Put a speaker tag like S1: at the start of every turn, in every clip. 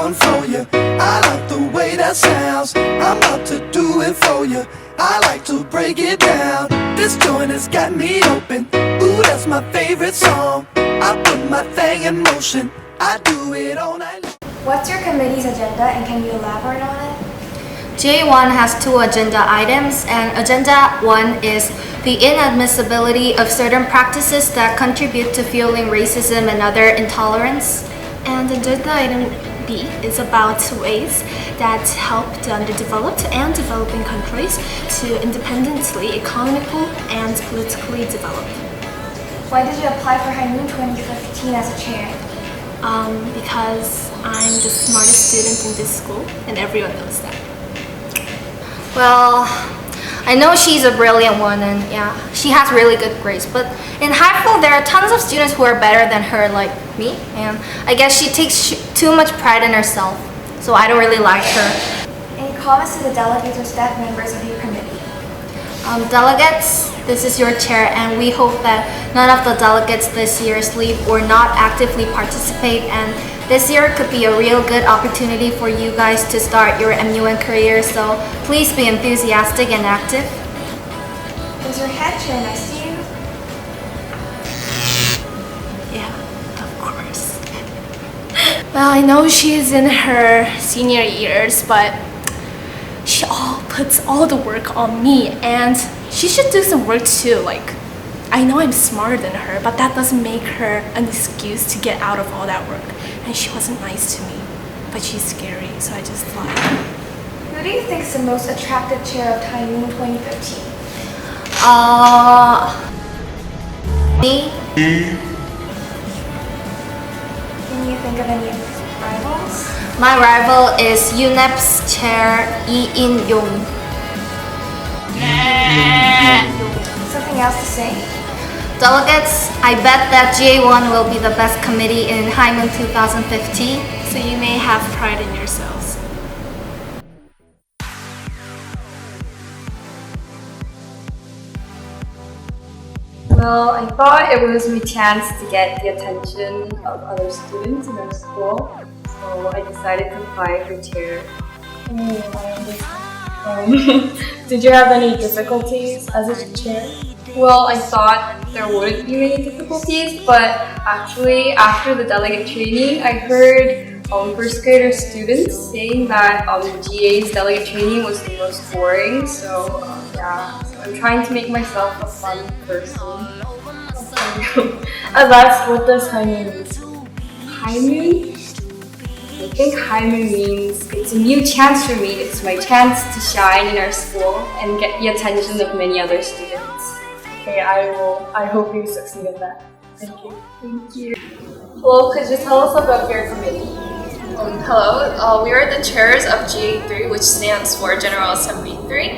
S1: one for you. I like the way that sounds. I'm about to do it for you. I like to break it down. This joint has got me open. Ooh, that's my favorite song. I put my thing in motion. I do it all night long.
S2: What's your committee's agenda and can you elaborate on it?
S3: J1 has 2 agenda items, and Agenda 1 is the inadmissibility of certain practices that contribute to fueling racism and other intolerance.
S4: And Agenda Item B is about ways that help the underdeveloped and developing countries to independently, economically, and politically develop.
S2: Why did you apply for HYMUN 2015 as a chair?
S4: Because I'm the smartest student in this school, and everyone knows that.
S3: Well, I know she's a brilliant one, and yeah, she has really good grades, but in HYFL there are tons of students who are better than her, like me, and I guess she takes too much pride in herself, so I don't really like her.
S2: Any comments to the delegates or staff members of your committee?
S3: Delegates, this is your chair, and we hope that none of the delegates this year sleep or not actively participate, and this year could be a real good opportunity for you guys to start your MUN career, so please be enthusiastic and active.
S2: Is your head chair next to you?
S4: Yeah, of course. Well, I know she's in her senior years, but she puts all the work on me, and she should do some work too. Like, I know I'm smarter than her, but that doesn't make her an excuse to get out of all that work. And she wasn't nice to me, but she's scary, so I just thought.
S2: Who do you think is the most attractive chair of HYMUN 2015?
S3: Me?
S2: Can you think of any rivals?
S3: My rival is UNEP's chair, Lee-In-Yong.
S2: Something else to say?
S3: Delegates, I bet that GA1 will be the best committee in HYMUN 2015.
S4: So you may have pride in yourselves.
S5: Well, I thought it was my chance to get the attention of other students in our school, so I decided to apply for chair.
S6: Did you have any difficulties as a chair?
S5: Well, I thought there wouldn't be many difficulties, but actually after the delegate training, I heard first grader students saying that GA's delegate training was the most boring, so yeah, so I'm trying to make myself a fun person.
S6: What does HYMUN mean?
S5: HYMUN? I think HYMUN means it's a new chance for me. It's my chance to shine in our school and get the attention of many other students.
S6: Okay, I hope you succeed in that. Thank you.
S5: Thank you.
S6: Hello, could you tell us about your committee?
S7: Hello, we are the chairs of GA3, which stands for General Assembly 3.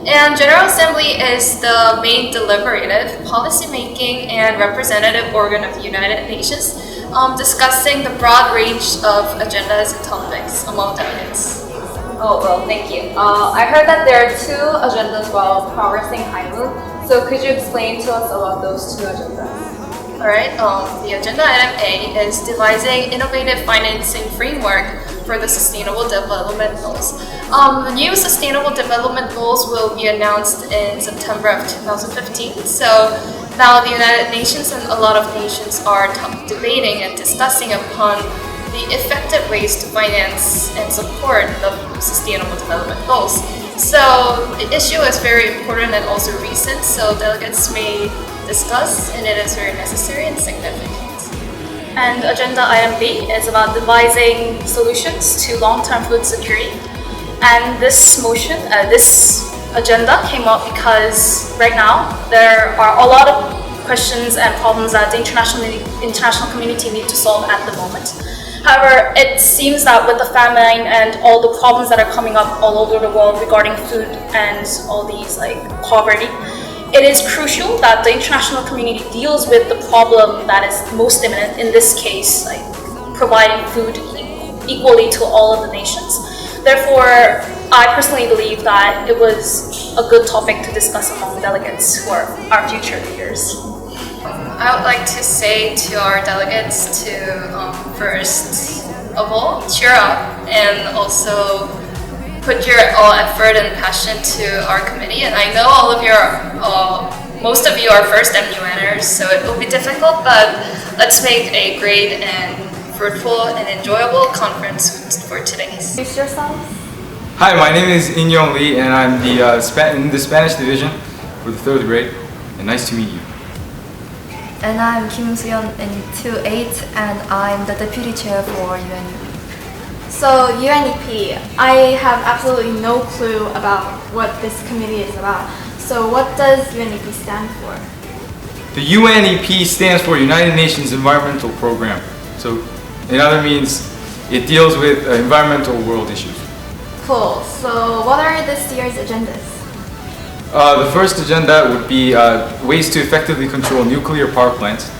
S7: And General Assembly is the main deliberative, policy-making, and representative organ of the United Nations, discussing the broad range of agendas and topics among delegates.
S5: Oh, well, thank you. I heard that there are 2 agendas while progressing HYMUN. So could you explain to us about those 2 agendas?
S7: Alright, the agenda item A is devising innovative financing framework for the Sustainable Development Goals. The new Sustainable Development Goals will be announced in September of 2015. So now the United Nations and a lot of nations are debating and discussing upon the effective ways to finance and support the Sustainable Development Goals. So the issue is very important and also recent, so delegates may discuss, and it is very necessary and significant.
S4: And agenda item B is about devising solutions to long-term food security. And this motion, this agenda came up because right now there are a lot of questions and problems that the international community need to solve at the moment. However, it seems that with the famine and all the problems that are coming up all over the world regarding food and all these like poverty, it is crucial that the international community deals with the problem that is most imminent, in this case, like providing food equally to all of the nations. Therefore, I personally believe that it was a good topic to discuss among delegates who are our future leaders.
S7: I would like to say to our delegates to first of all, cheer up and also put your all effort and passion to our committee. And I know all of most of you are first MUNers, so it will be difficult, but let's make a great and fruitful and enjoyable conference for today.
S3: Introduce yourselves.
S8: Hi, my name is In-Young Lee, and I'm in the Spanish division for the 3rd grade. And nice to meet you.
S3: And I'm Kim Suyeon in 2-8, and I'm the deputy chair for UNEP. So UNEP, I have absolutely no clue about what this committee is about. So what does UNEP stand for?
S8: The UNEP stands for United Nations Environmental Program. So, in other means, it deals with environmental world issues.
S3: Cool. So what are this year's agendas?
S8: The first agenda would be ways to effectively control nuclear power plants.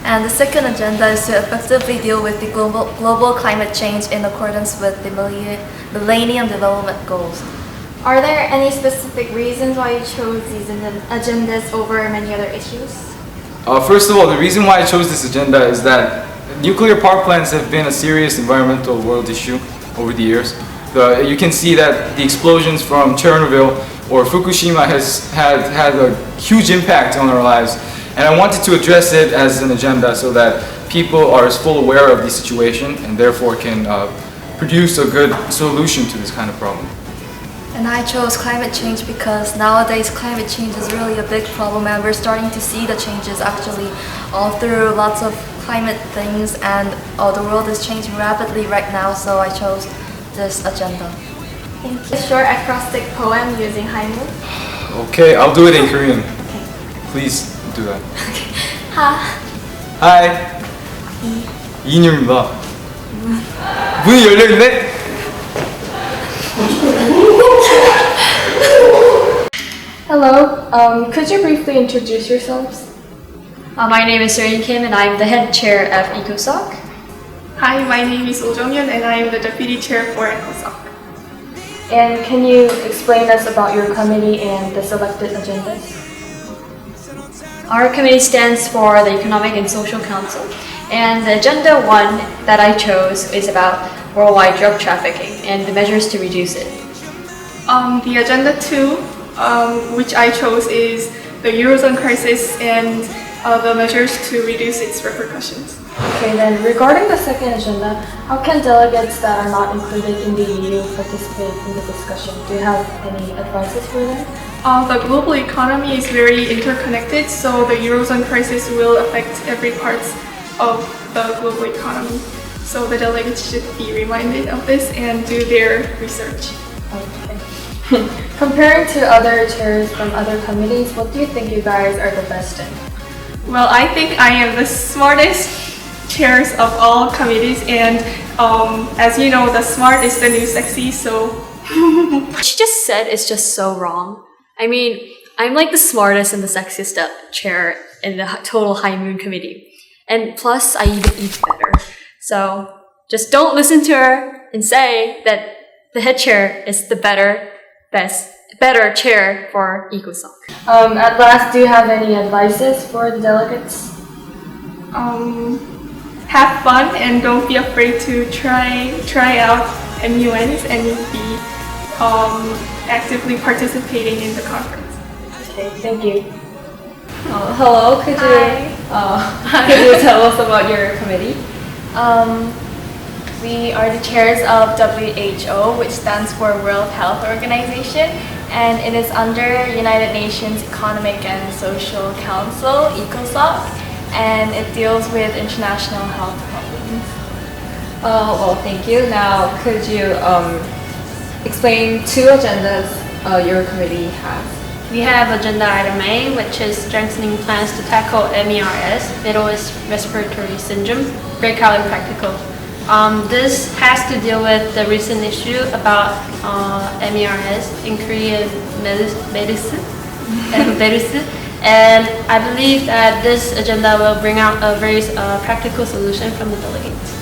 S3: And the second agenda is to effectively deal with the global climate change in accordance with the Millennium Development Goals. Are there any specific reasons why you chose these agendas over many other issues?
S8: First of all, the reason why I chose this agenda is that nuclear power plants have been a serious environmental world issue over the years. You can see that the explosions from Chernobyl or Fukushima has had a huge impact on our lives. And I wanted to address it as an agenda so that people are full aware of the situation and therefore can produce a good solution to this kind of problem.
S3: And I chose climate change because nowadays climate change is really a big problem, and we're starting to see the changes actually all through lots of climate things, and the world is changing rapidly right now, so I chose this agenda. Thank you. A short acrostic poem using HYMUN.
S8: Okay, I'll do it in Korean. Please do that. Hi. 이인유입니다. 문이 열려있네?
S6: Hello, could you briefly introduce yourselves?
S9: My name is Serin Kim and I'm the head chair of EcoSoc.
S10: Hi, my name is Oh Jong-hyun and I am the deputy chair for EcoSoc.
S6: And can you explain us about your committee and the selected agendas?
S9: Our committee stands for the Economic and Social Council, and the agenda 1 that I chose is about worldwide drug trafficking and the measures to reduce it.
S10: The agenda 2, which I chose, is the Eurozone crisis and the measures to reduce its repercussions.
S6: Okay, then regarding the second agenda, how can delegates that are not included in the EU participate in the discussion? Do you have any advices for them?
S10: The global economy is very interconnected, so the Eurozone crisis will affect every part of the global economy. So the delegates should be reminded of this and do their research.
S6: Okay. Comparing to other chairs from other committees, what do you think you guys are the best in?
S10: Well, I think I am the smartest chairs of all committees, and as you know, the smart is the new sexy, so...
S9: What she just said is just so wrong. I mean, I'm like the smartest and the sexiest chair in the total HYMUN committee. And plus, I even eat better. So, just don't listen to her and say that the head chair is the better chair for EcoSoc.
S6: At last, do you have any advices for the delegates?
S10: Have fun and don't be afraid to try out MUNs and be actively participating in the conference.
S6: Okay, thank you.
S9: Hello, could you tell us about your committee?
S2: We are the chairs of WHO, which stands for World Health Organization, and it is under United Nations Economic and Social Council, EcoSoc, and it deals with international health problems.
S9: Well, thank you. Now, could you explain 2 agendas your committee has?
S11: We have agenda item A, which is strengthening plans to tackle MERS, Middle East Respiratory Syndrome, breakout and practical. This has to deal with the recent issue about MERS in Korean medicine, and I believe that this agenda will bring out a very practical solution from the delegates.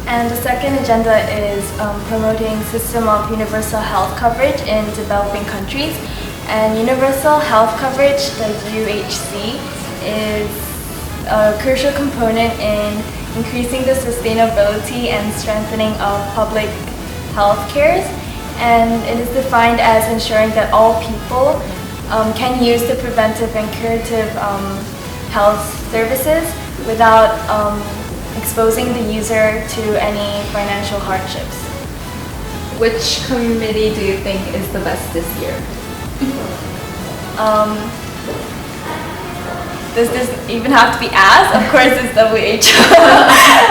S2: And the second agenda is promoting system of universal health coverage in developing countries. And universal health coverage, the UHC, is a crucial component in increasing the sustainability and strengthening of public health cares, and it is defined as ensuring that all people can use the preventive and curative health services without exposing the user to any financial hardships.
S12: Which committee do you think is the best this year?
S2: Does this even have to be asked? Of course it's WHO.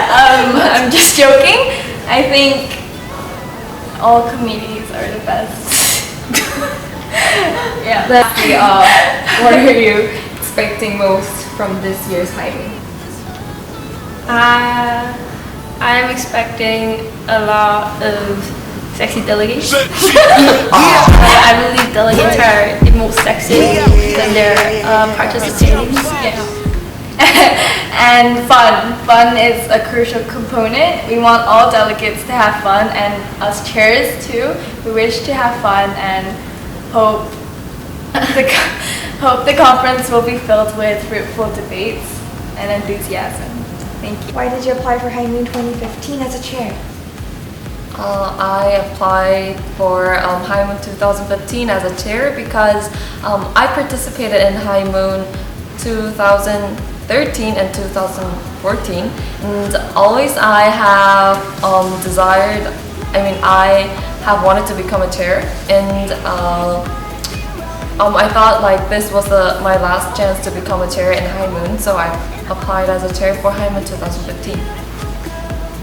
S2: I'm just joking. I think all committees are the best. Yeah.
S12: Lastly, what are you expecting most from this year's HYMUN?
S11: I'm expecting a lot of sexy delegates. I believe delegates are the most sexy when they're participating.
S2: Yeah. And fun. Fun is a crucial component. We want all delegates to have fun, and us chairs too. We wish to have fun and hope the conference will be filled with fruitful debates and enthusiasm. Thank you.
S13: Why did you apply for HYMUN 2015 as a chair?
S14: I applied for HYMUN 2015 as a chair because I participated in HYMUN 2013 and 2014, and always I have I have wanted to become a chair, and I thought like this was my last chance to become a chair in HYMUN, so I applied as a chair for HYMUN 2015.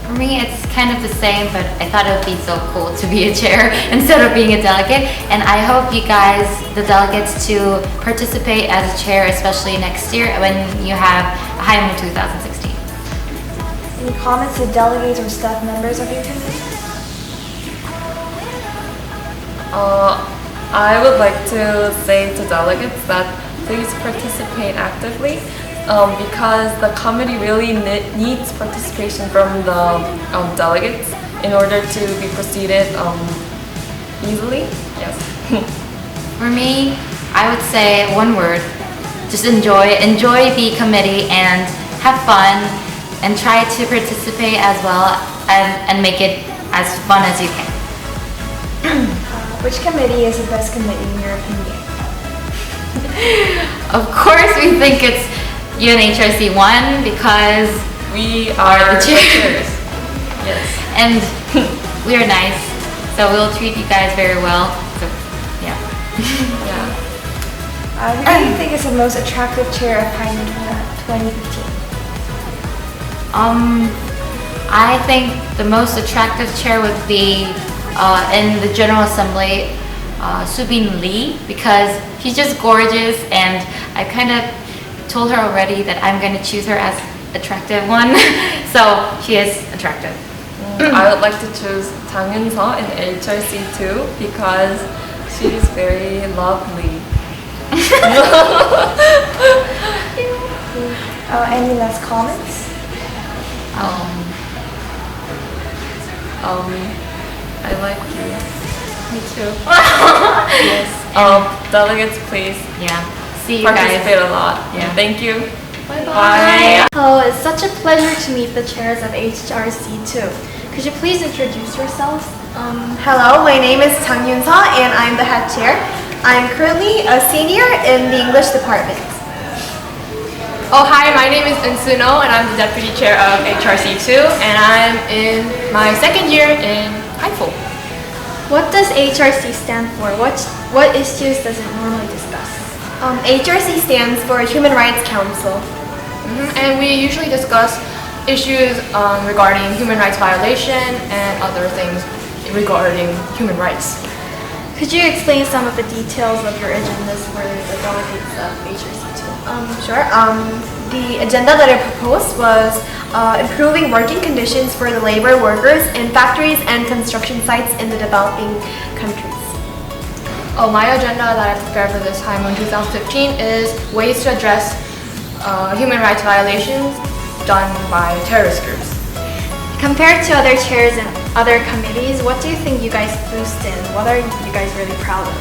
S15: For me, it's kind of the same, but I thought it would be so cool to be a chair instead of being a delegate. And I hope you guys, the delegates, to participate as a chair, especially next year when you have HYMUN 2016.
S13: Any comments to delegates or staff members of your committee?
S14: I would like to say to delegates that please participate actively. Because the committee really needs participation from the delegates in order to be proceeded easily. Yes.
S15: For me, I would say one word: just enjoy the committee and have fun, and try to participate as well and make it as fun as you can.
S13: Which committee is the best committee in your opinion?
S15: Of course, we think it's UNHRC 1 because
S14: we are the chairs. Yes.
S15: And we are nice, so we'll treat you guys very well. So, yeah.
S14: Yeah.
S13: Who do you think is the most attractive chair of HYMUN 2015?
S15: I think the most attractive chair would be in the General Assembly, Subin Lee, because she's just gorgeous, and I kind of told her already that I'm going to choose her as attractive one. So she is attractive.
S14: I would like to choose Jang Eun-seo in HRC too because she's very lovely.
S13: Any last comments?
S14: I like you.
S15: Me too.
S14: Yes. Delegates, please.
S15: Yeah. See you
S14: participate
S15: guys.
S14: a lot.
S15: Yeah.
S14: Thank you.
S2: Bye. Hello, it's such a pleasure to meet the chairs of HRC2. Could you please introduce yourselves?
S16: Hello, my name is Jang Eun-seo and I'm the head chair. I'm currently a senior in the English department.
S17: Oh hi, my name is Unsuno and I'm the deputy chair of HRC2 and I'm in my second year in high school.
S2: What does HRC stand for? What issues does it normally discuss?
S16: HRC stands for Human Rights Council.
S17: And we usually discuss issues regarding human rights violation and other things regarding human rights.
S2: Could you explain some of the details of your agendas for the delegates of HRC2?
S16: Sure. The agenda that I proposed was improving working conditions for the labor workers in factories and construction sites in the developing countries.
S17: Oh, my agenda that I prepared for this HYMUN 2015 is ways to address human rights violations done by terrorist groups.
S2: Compared to other chairs and other committees, what do you think you guys boosted? What are you guys really proud of?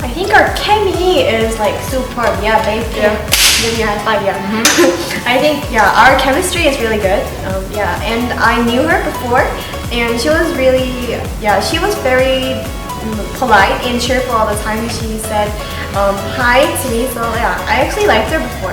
S16: I think our chemistry is like superb. Yeah, basically.
S17: Yeah.
S16: I think our chemistry is really good. And I knew her before, and she was really she was very polite and cheerful all the time. She said hi to me, so I actually liked her before.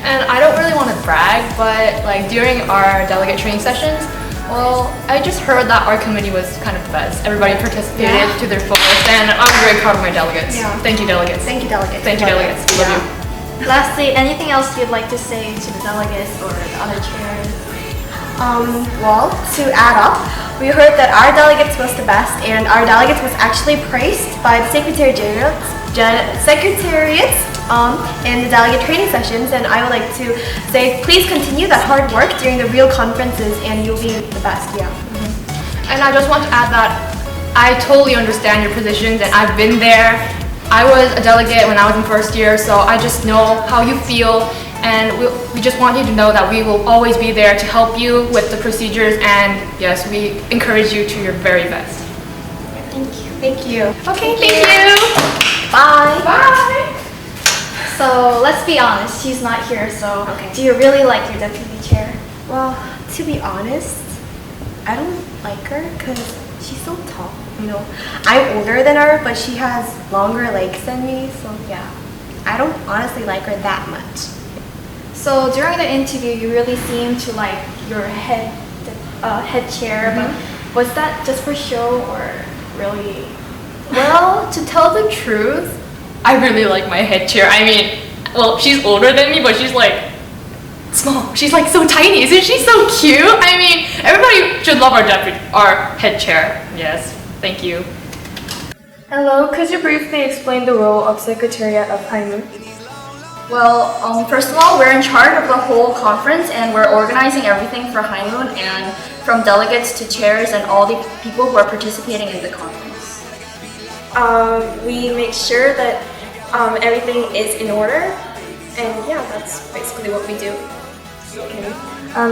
S17: And I don't really want to brag, but like during our delegate training sessions, well, I just heard that our committee was kind of the best. Everybody participated to their fullest, and I'm very proud of my delegates. Thank you, delegates.
S16: Thank you, delegates.
S17: Thank you, delegates. We love you.
S3: Lastly, anything else you'd like to say to the delegates or the other chairs?
S16: Well, to add up, we heard that our delegates was the best, and our delegates was actually praised by the Secretariats in the delegate training sessions, and I would like to say please continue that hard work during the real conferences and you'll be the best.
S17: And I just want to add that I totally understand your positions, and I've been there. I was a delegate when I was in first year, so I just know how you feel, and we just want you to know that we will always be there to help you with the procedures, and yes, we encourage you to your very best.
S16: Thank you.
S3: Okay, thank you. Bye.
S16: Bye.
S3: So let's be honest, she's not here, so do you really like your deputy chair?
S16: Well, to be honest, I don't like her because she's so tall. I'm older than her, but she has longer legs than me, so I don't honestly like her that much.
S3: So during the interview, you really seemed to like your head chair, but was that just for show or really?
S17: Well, to tell the truth, I really like my head chair. I mean, well, she's older than me, but she's like small. She's like so tiny. Isn't she so cute? I mean, everybody should love our head chair. Yes, thank you.
S6: Hello, could you briefly explain the role of Secretariat of HYMUN?
S2: Well, first of all, we're in charge of the whole conference, and we're organizing everything for HYMUN, and from delegates to chairs and all the people who are participating in the conference.
S16: We make sure that everything is in order, and that's basically what we do.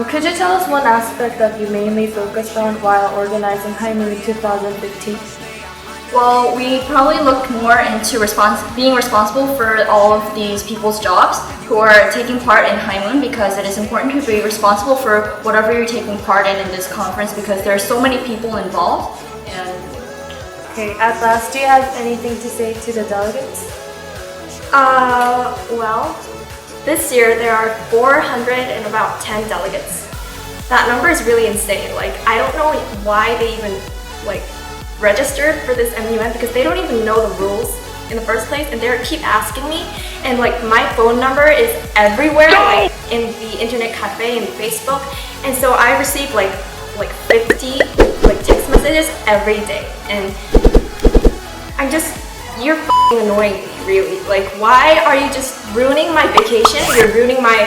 S6: Could you tell us one aspect that you mainly focused on while organizing HYMUN 2015?
S2: Well, we probably looked more into being responsible for all of these people's jobs who are taking part in HYMUN, because it is important to be responsible for whatever you're taking part in this conference, because there are so many people involved.
S6: Okay, at last, do you have anything to say to the delegates?
S16: Well, this year there are 410 delegates. That number is really insane. Like, I don't know why they even registered for this MUN, because they don't even know the rules in the first place, and they keep asking me, and my phone number is everywhere, in the internet cafe and Facebook, and so I receive 50 text messages every day, and you're annoying me, really. Why are you just ruining my vacation? You're ruining my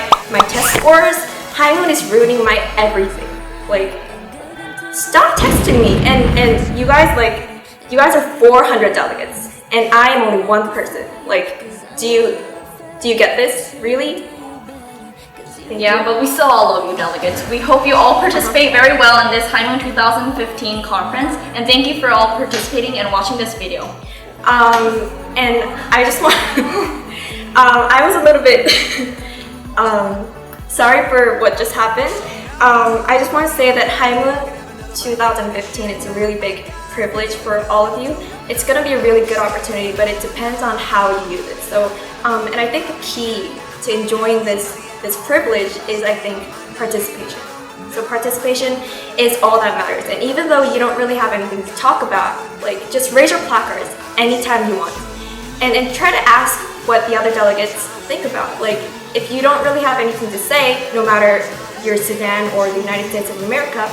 S16: test scores. HYMUN is ruining my everything. Stop texting me. And you guys are 400 delegates, and I am only one person. Do you get this? Really?
S2: But we still all love you, delegates. We hope you all participate very well in this HYMUN 2015 conference, and thank you for all participating and watching this video.
S16: And I just want I was a little bit sorry for what just happened. I just want to say that HYMUN 2015, it's a really big privilege for all of you. It's going to be a really good opportunity, but it depends on how you use it. So, and I think the key to enjoying this privilege is, I think, participation. So participation is all that matters. And even though you don't really have anything to talk about, just raise your placards anytime you want. And try to ask what the other delegates think about. If you don't really have anything to say, no matter you're Sudan or the United States of America,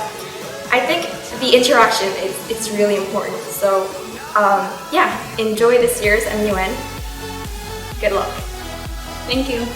S16: I think the interaction it's really important. So enjoy this year's MUN. Good luck.
S2: Thank you.